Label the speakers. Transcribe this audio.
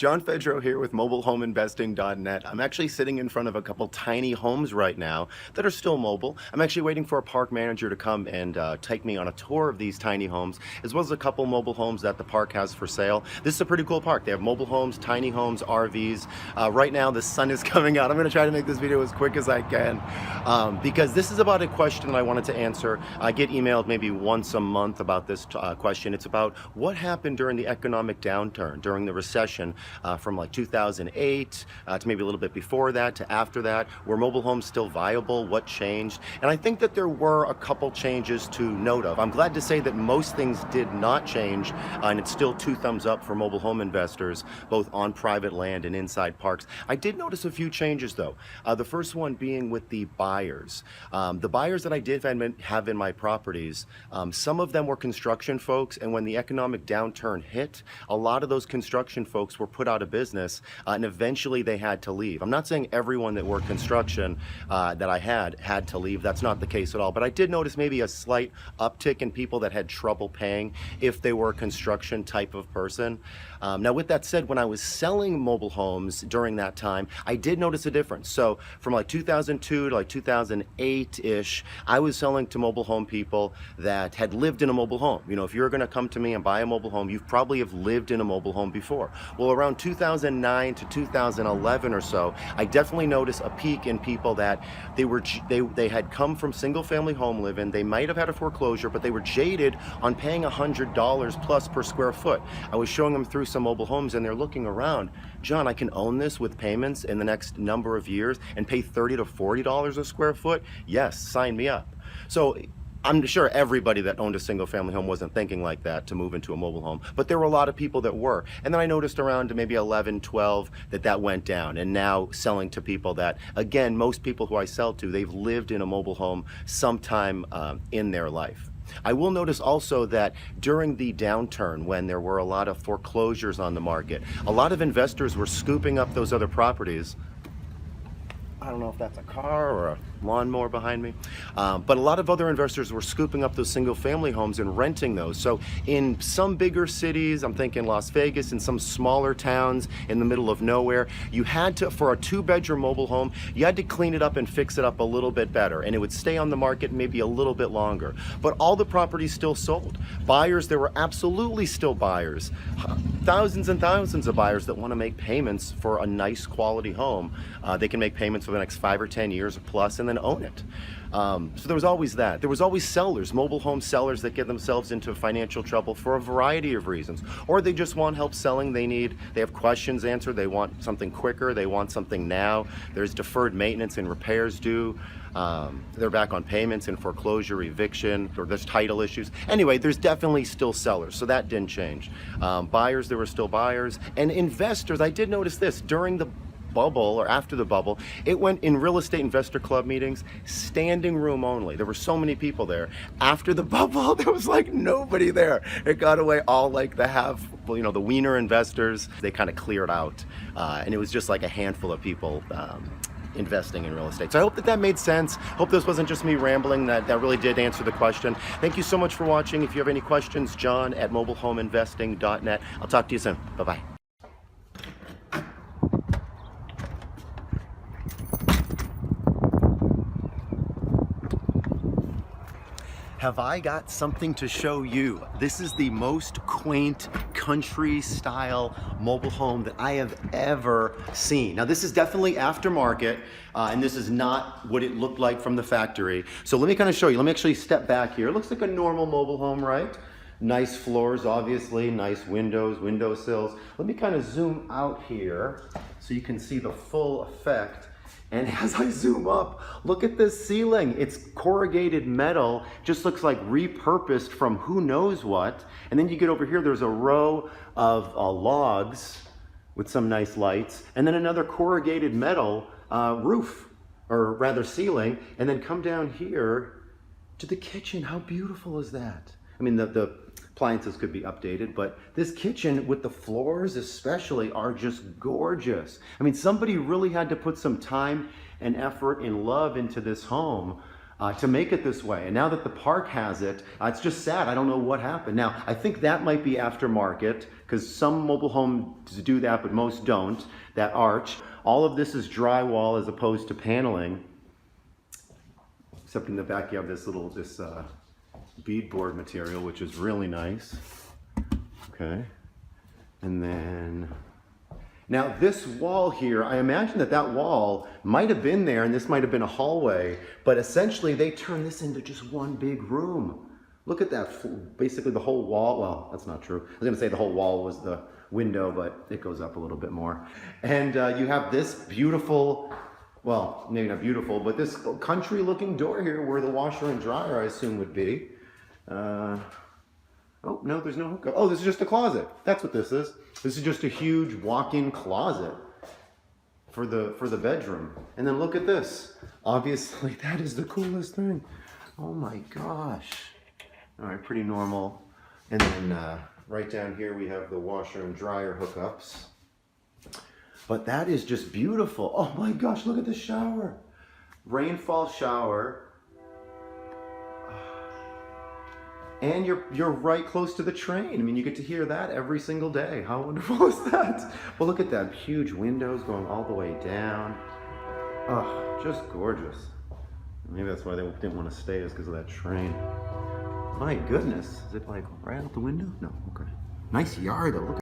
Speaker 1: John Fedro here with mobilehomeinvesting.net. I'm actually sitting in front of a couple tiny homes right now that are still mobile. I'm actually waiting for a park manager to come and take me on a tour of these tiny homes, as well as a couple mobile homes that the park has for sale. This is a pretty cool park. They have mobile homes, tiny homes, RVs. Right now the sun is coming out. I'm going to try to make this video as quick as I can because this is about a question that I wanted to answer. I get emailed maybe once a month about this question. It's about what happened during the economic downturn, during the recession. From like 2008 to maybe a little bit before that to after that. Were mobile homes still viable? What changed? And I think that there were a couple changes to note of. I'm glad to say that most things did not change, and it's still 2 thumbs up for mobile home investors, both on private land and inside parks. I did notice a few changes though. The first one being with the buyers. The buyers that I did have in my properties, some of them were construction folks, and when the economic downturn hit, a lot of those construction folks were put out of business, and eventually they had to leave. I'm not saying everyone that worked construction that I had to leave. That's not the case at all, but I did notice maybe a slight uptick in people that had trouble paying if they were a construction type of person. Now with that said, when I was selling mobile homes during that time, I did notice a difference. So from like 2002 to like 2008-ish, I was selling to mobile home people that had lived in a mobile home. You know, if you're gonna come to me and buy a mobile home, you probably have lived in a mobile home before. Well, around 2009 to 2011 or so, I definitely noticed a peak in people that they had come from single family home living. They might have had a foreclosure, but they were jaded on paying $100 plus per square foot. I was showing them through some mobile homes and they're looking around. John, I can own this with payments in the next number of years and pay $30 to $40 a square foot? Yes, sign me up. So I'm sure everybody that owned a single family home wasn't thinking like that to move into a mobile home, but there were a lot of people that were. And then I noticed around maybe 11, 12 that went down, and now selling to people that, again, most people who I sell to, they've lived in a mobile home sometime in their life. I will notice also that during the downturn, when there were a lot of foreclosures on the market, a lot of investors were scooping up those other properties. I don't know if that's a car or a lawnmower behind me, but a lot of other investors were scooping up those single family homes and renting those. So in some bigger cities, I'm thinking Las Vegas, in some smaller towns in the middle of nowhere, you had to, for a 2-bedroom mobile home, you had to clean it up and fix it up a little bit better, and it would stay on the market maybe a little bit longer. But all the properties still sold. Buyers, there were absolutely still buyers. Thousands and thousands of buyers that want to make payments for a nice quality home. They can make payments for the next 5 or 10 years plus and then own it. So there was always that. There was always sellers, mobile home sellers that get themselves into financial trouble for a variety of reasons. Or they just want help selling. They have questions answered. They want something quicker. They want something now. There's deferred maintenance and repairs due. They're back on payments and foreclosure, eviction, or there's title issues. Anyway, there's definitely still sellers, so that didn't change. Buyers, there were still buyers. And investors, I did notice this, during the bubble or after the bubble, it went in real estate investor club meetings, standing room only. There were so many people there. After the bubble, there was like nobody there. It got away, all like the wiener investors, they kind of cleared out. And it was just like a handful of people investing in real estate. So I hope that made sense. Hope this wasn't just me rambling. That really did answer the question. Thank you so much for watching. If you have any questions, John at mobilehomeinvesting.net. I'll talk to you soon. Bye-bye. Have I got something to show you? This is the most quaint country style mobile home that I have ever seen. Now this is definitely aftermarket, and this is not what it looked like from the factory. So let me kind of show you. Let me actually step back here. It looks like a normal mobile home, right? Nice floors, obviously, nice windows, windowsills. Let me kind of zoom out here so you can see the full effect. And as I zoom up, look at this ceiling. It's corrugated metal, just looks like repurposed from who knows what. And then you get over here, there's a row of logs with some nice lights, and then another corrugated metal roof, or rather ceiling, and then come down here to the kitchen. How beautiful is that? I mean, the appliances could be updated, but this kitchen with the floors especially are just gorgeous. I mean, somebody really had to put some time and effort and love into this home. to make it this way. And now that the park has it, it's just sad. I don't know what happened. Now, I think that might be aftermarket because some mobile homes do that, but most don't. That arch. All of this is drywall as opposed to paneling. Except in the back you have this beadboard material, which is really nice. Okay. And then, now this wall here, I imagine that wall might have been there and this might have been a hallway, but essentially they turned this into just one big room. Look at that, basically the whole wall, well, that's not true. I was gonna say the whole wall was the window, but it goes up a little bit more. And you have this beautiful, well, maybe not beautiful, but this country looking door here where the washer and dryer, I assume, would be. Oh, no, there's no hookup. Oh, this is just a closet. That's what this is. This is just a huge walk-in closet for the bedroom. And then look at this. Obviously, that is the coolest thing. Oh my gosh. All right, pretty normal. And then right down here, we have the washer and dryer hookups. But that is just beautiful. Oh my gosh, look at the shower. Rainfall shower. And you're right close to the train. I mean, you get to hear that every single day. How wonderful is that? Well, look at that. Huge windows going all the way down. Oh, just gorgeous. Maybe that's why they didn't want to stay, is because of that train. My goodness. Is it like right out the window? No, okay. Nice yard though. Look